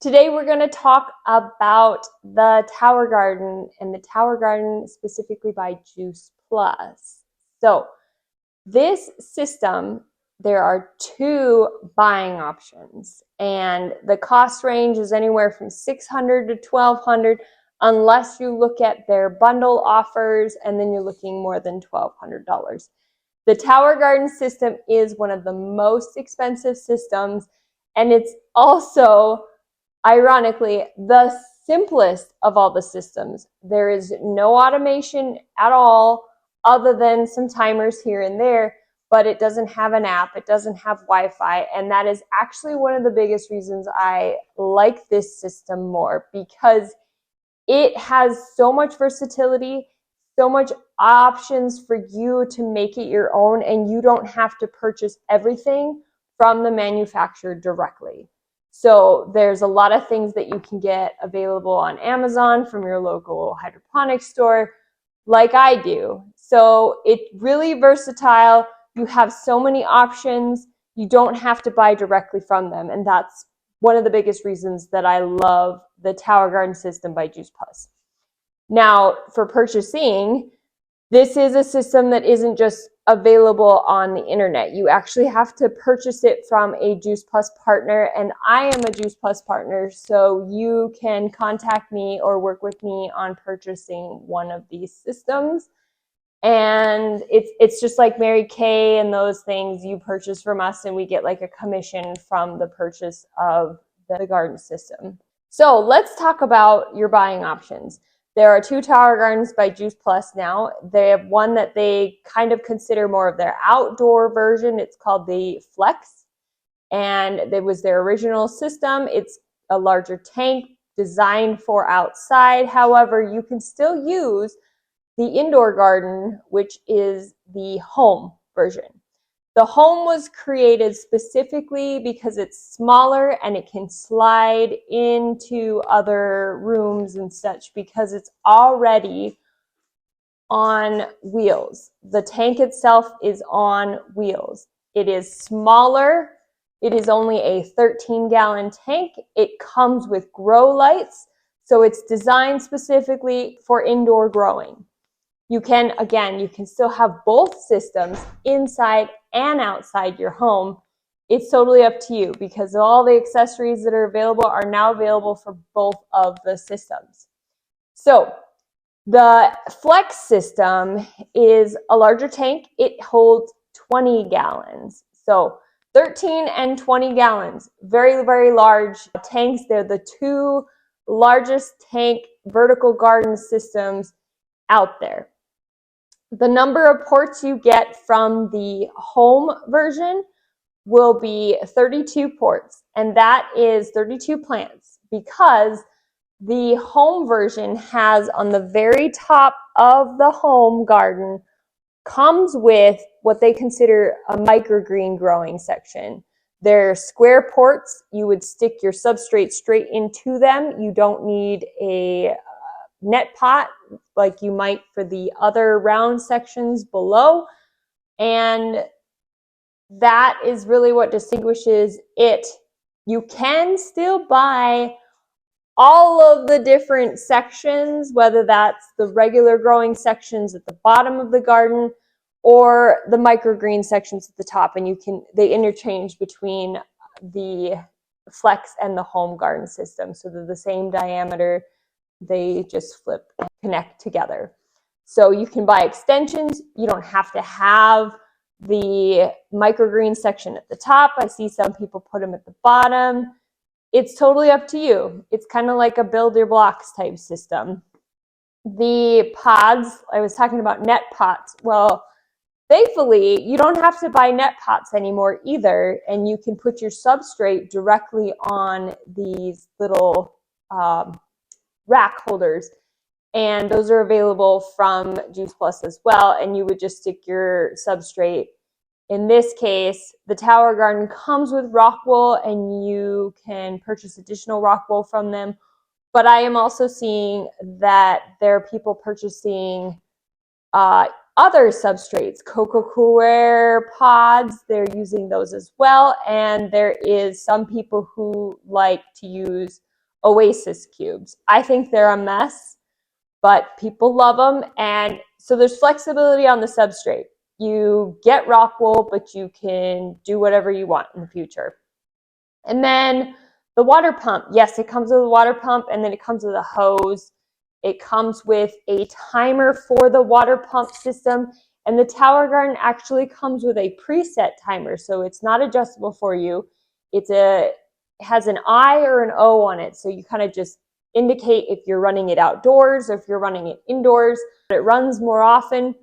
Today we're going to talk about the Tower Garden and the Tower Garden specifically by Juice Plus. So this system, there are two buying options and the cost range is anywhere from $600 to $1,200 unless you look at their bundle offers and then you're looking more than $1,200. The Tower Garden system is one of the most expensive systems, and it's also, ironically, the simplest of all the systems. There is no automation at all other than some timers here and there, but it doesn't have an app, it doesn't have Wi-Fi, and that is actually one of the biggest reasons I like this system more, because it has so much versatility, so much options for you to make it your own, and you don't have to purchase everything from the manufacturer directly. So there's a lot of things that you can get available on Amazon from your local hydroponic store, like I do. So it's really versatile. You have so many options. You don't have to buy directly from them. And that's one of the biggest reasons that I love the Tower Garden system by Juice Plus. Now, for purchasing, this is a system that isn't just available on the internet. You actually have to purchase it from a Juice Plus partner, and I am a Juice Plus partner, so you can contact me or work with me on purchasing one of these systems. And it's just like Mary Kay and those things. You purchase from us and we get like a commission from the purchase of the garden system. So let's talk about your buying options. There are two Tower Gardens by Juice Plus now. They have one that they kind of consider more of their outdoor version. It's called the Flex, and it was their original system. It's a larger tank designed for outside. However, you can still use the indoor garden, which is the home version. The home was created specifically because it's smaller and it can slide into other rooms and such because it's already on wheels. The tank itself is on wheels. It is smaller. It is only a 13-gallon tank. It comes with grow lights, so it's designed specifically for indoor growing. You can still have both systems inside and outside your home. It's totally up to you because all the accessories that are available are now available for both of the systems. So the Flex system is a larger tank. It holds 20 gallons. So 13 and 20 gallons, very, very large tanks. They're the two largest tank vertical garden systems out there. The number of ports you get from the home version will be 32 ports, and that is 32 plants, because the home version has on the very top of the home garden comes with what they consider a microgreen growing section. They're square ports. You would stick your substrate straight into them. You don't need a net pot like you might for the other round sections below, and that is really what distinguishes it. You can still buy all of the different sections, whether that's the regular growing sections at the bottom of the garden or the microgreen sections at the top, and they interchange between the Flex and the home garden system, so they're the same diameter. They just flip and connect together. So you can buy extensions. You don't have to have the microgreen section at the top. I see some people put them at the bottom. It's totally up to you. It's kind of like a build your blocks type system. The pods, I was talking about net pots. Well, thankfully, you don't have to buy net pots anymore either, and you can put your substrate directly on these little rack holders, and those are available from Juice Plus as well, and you would just stick your substrate. In this case, the Tower Garden comes with rock wool, and you can purchase additional rock wool from them, but I am also seeing that there are people purchasing other substrates, cocoa coir pods. They're using those as well, and there is some people who like to use Oasis cubes. I think they're a mess, but people love them. And so there's flexibility on the substrate. You get rock wool, but you can do whatever you want in the future. And then the water pump. Yes, it comes with a water pump, and then it comes with a hose. It comes with a timer for the water pump system. And the Tower Garden actually comes with a preset timer, so it's not adjustable for you. It has an I or an O on it, so you kind of just indicate if you're running it outdoors or if you're running it indoors. It runs more often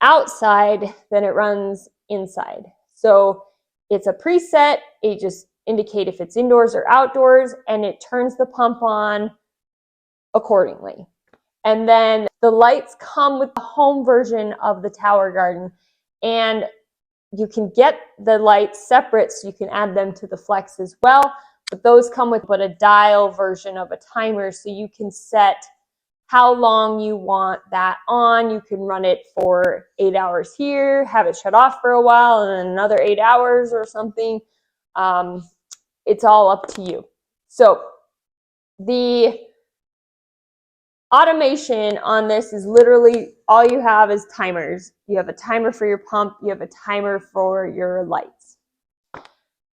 outside than it runs inside. So it's a preset. It just indicate if it's indoors or outdoors, and it turns the pump on accordingly. And then the lights come with the home version of the Tower Garden, and you can get the lights separate so you can add them to the Flex as well, but those come with a dial version of a timer, so you can set how long you want that on. You can run it for 8 hours here, have it shut off for a while, and then another 8 hours or something. It's all up to you. So the automation on this is literally all you have is timers. You have a timer for your pump. You have a timer for your lights.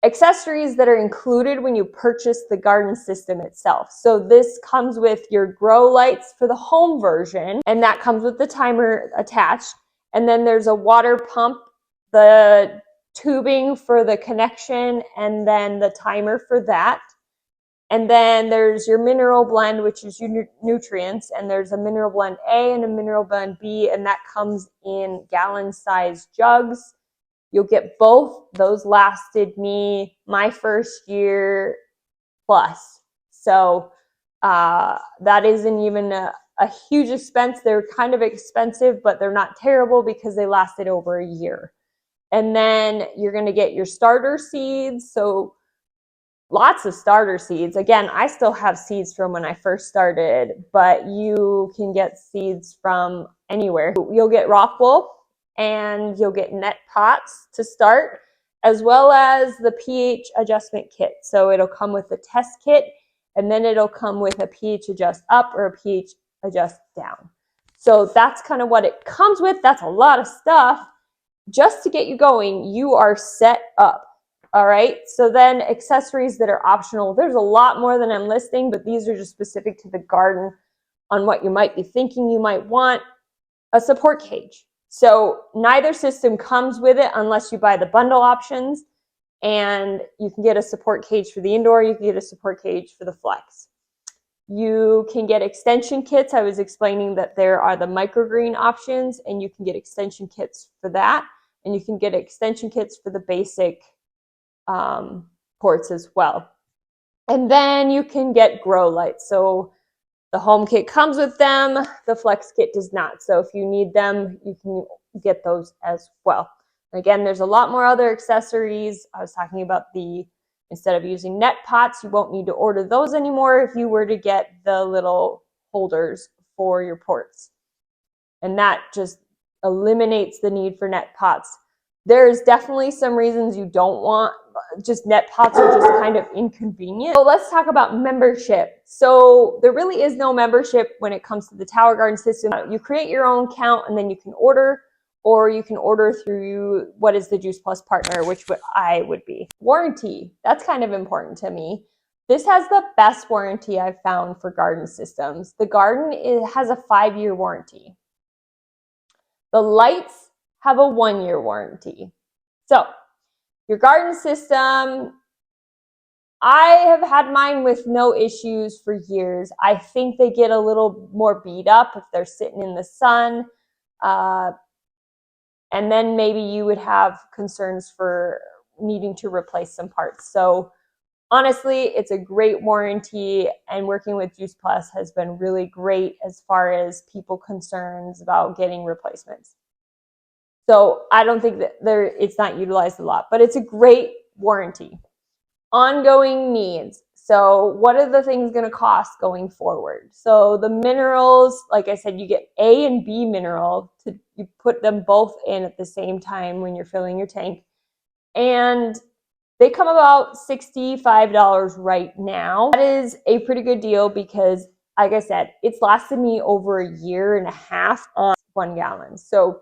Accessories that are included when you purchase the garden system itself. So this comes with your grow lights for the home version, and that comes with the timer attached. And then there's a water pump, the tubing for the connection, and then the timer for that. And then there's your mineral blend, which is your nutrients, and there's a mineral blend A and a mineral blend B, and that comes in gallon-sized jugs. You'll get both. Those lasted me my first year plus. So that isn't even a huge expense. They're kind of expensive, but they're not terrible because they lasted over a year. And then you're going to get your starter seeds. So lots of starter seeds. Again, I still have seeds from when I first started, but you can get seeds from anywhere. You'll get rock wool, and you'll get net pots to start, as well as the pH adjustment kit. So it'll come with the test kit, and then it'll come with a pH adjust up or a pH adjust down. So that's kind of what it comes with. That's a lot of stuff. Just to get you going, you are set up. All right, so then accessories that are optional. There's a lot more than I'm listing, but these are just specific to the garden on what you might be thinking you might want. A support cage. So neither system comes with it unless you buy the bundle options, and you can get a support cage for the indoor, you can get a support cage for the Flex. You can get extension kits. I was explaining that there are the microgreen options, and you can get extension kits for that, and you can get extension kits for the basic ports as well. And then you can get grow lights. So the home kit comes with them, the Flex kit does not. So if you need them, you can get those as well. Again, there's a lot more other accessories. I was talking about instead of using net pots, you won't need to order those anymore if you were to get the little holders for your ports. And that just eliminates the need for net pots. There's definitely some reasons you don't want, just net pots are just kind of inconvenient. So let's talk about membership. So there really is no membership when it comes to the Tower Garden system. You create your own account, and then you can order, or you can order through what is the Juice Plus partner, which I would be. Warranty, that's kind of important to me. This has the best warranty I've found for garden systems. The garden has a 5-year warranty. The lights have a 1-year warranty. So your garden system, I have had mine with no issues for years. I think they get a little more beat up if they're sitting in the sun. And then maybe you would have concerns for needing to replace some parts. So honestly, it's a great warranty, and working with Juice Plus has been really great as far as people concerns about getting replacements. So I don't think that it's not utilized a lot, but it's a great warranty. Ongoing needs. So what are the things going to cost going forward? So the minerals, like I said, you get A and B mineral. You put them both in at the same time when you're filling your tank. And They come about $65 right now. That is a pretty good deal because, like I said, it's lasted me over a year and a half on 1 gallon. So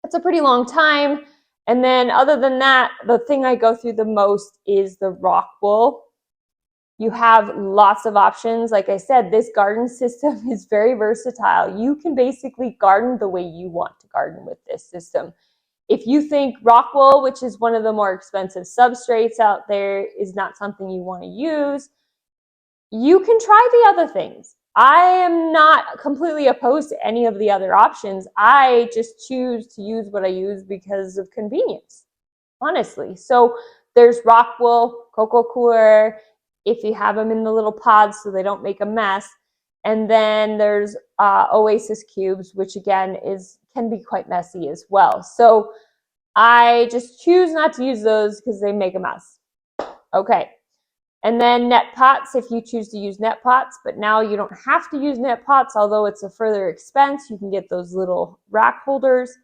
it's a pretty long time. And then other than that, the thing I go through the most is the rock wool. You have lots of options. Like I said, this garden system is very versatile. You can basically garden the way you want to garden with this system. If you think rock wool, which is one of the more expensive substrates out there, is not something you want to use, you can try the other things. I am not completely opposed to any of the other options. I just choose to use what I use because of convenience, honestly. So there's rock wool, coco coir, if you have them in the little pods so they don't make a mess. And then there's Oasis cubes, which again can be quite messy as well. So I just choose not to use those because they make a mess. Okay. And then net pots, if you choose to use net pots, but now you don't have to use net pots, although it's a further expense. You can get those little rack holders.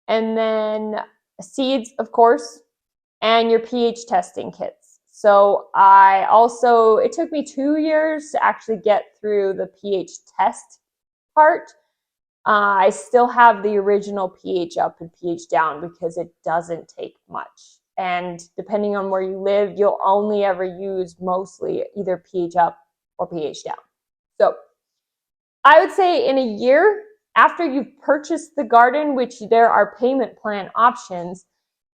And then seeds, of course, and your pH testing kits. So it took me 2 years to actually get through the pH test part. I still have the original pH up and pH down because it doesn't take much. And depending on where you live, you'll only ever use mostly either pH up or pH down. So I would say in a year after you've purchased the garden, which there are payment plan options,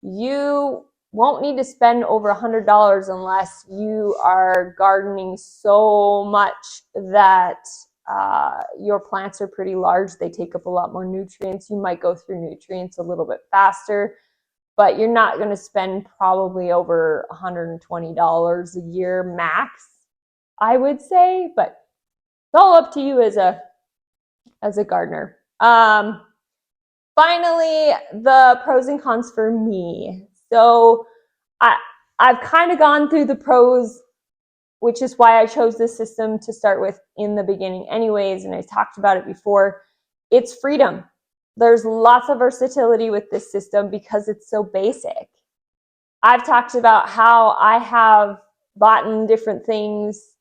you won't need to spend over $100 unless you are gardening so much that your plants are pretty large. They take up a lot more nutrients. You might go through nutrients a little bit faster, but you're not going to spend probably over $120 a year max, I would say, but it's all up to you as a gardener. Finally, the pros and cons for me. So I've kind of gone through the pros, which is why I chose this system to start with in the beginning anyways, and I talked about it before. It's freedom. There's lots of versatility with this system because it's so basic. I've talked about how I have bought different things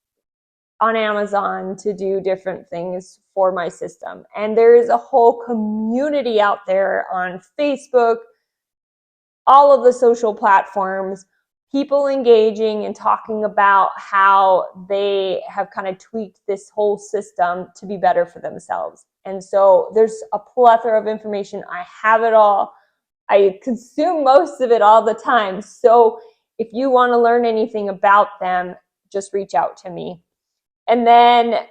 on Amazon to do different things for my system. And there is a whole community out there on Facebook, all of the social platforms, people engaging and talking about how they have kind of tweaked this whole system to be better for themselves. And so there's a plethora of information. I have it all. I consume most of it all the time. So if you want to learn anything about them, just reach out to me. And then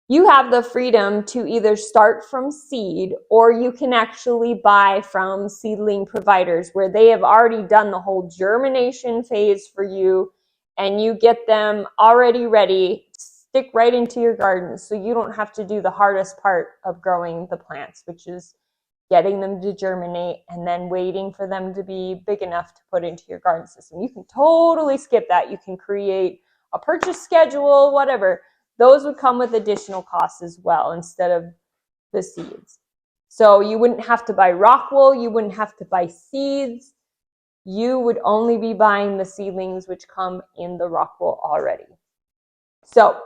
you have the freedom to either start from seed or you can actually buy from seedling providers where they have already done the whole germination phase for you and you get them already ready, stick right into your garden. So you don't have to do the hardest part of growing the plants, which is getting them to germinate and then waiting for them to be big enough to put into your garden system. You can totally skip that. You can create a purchase schedule, whatever. Those would come with additional costs as well instead of the seeds. So you wouldn't have to buy rock wool. You wouldn't have to buy seeds. You would only be buying the seedlings which come in the rock wool already. So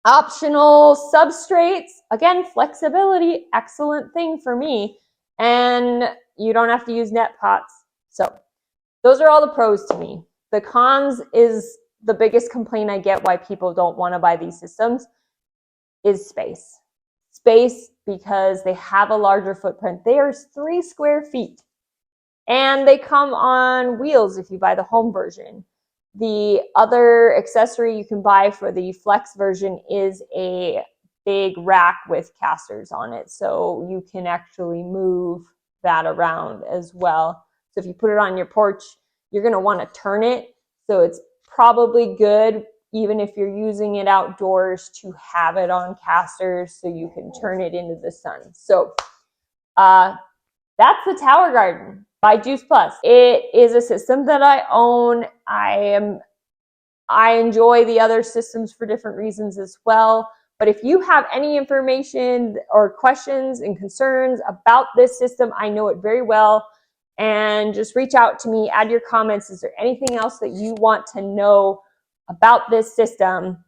optional substrates, again, flexibility, excellent thing for me. And you don't have to use net pots. So those are all the pros to me. The cons is the biggest complaint I get why people don't want to buy these systems is space. Space because they have a larger footprint. There's 3 square feet. And they come on wheels if you buy the home version. The other accessory you can buy for the flex version is a big rack with casters on it. So you can actually move that around as well. So if you put it on your porch, you're going to want to turn it. So it's probably good, even if you're using it outdoors, to have it on casters so you can turn it into the sun. So that's the Tower Garden by Juice Plus. It is a system that I own. I enjoy the other systems for different reasons as well. But if you have any information or questions and concerns about this system, I know it very well. and just reach out to me, add your comments. Is there anything else that you want to know about this system?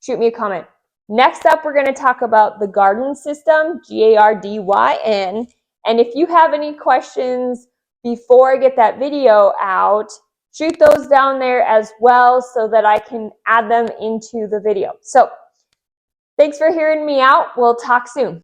Shoot me a comment. Next up, we're going to talk about the garden system, Gardyn. And if you have any questions before I get that video out, shoot those down there as well so that I can add them into the video. So thanks for hearing me out. We'll talk soon.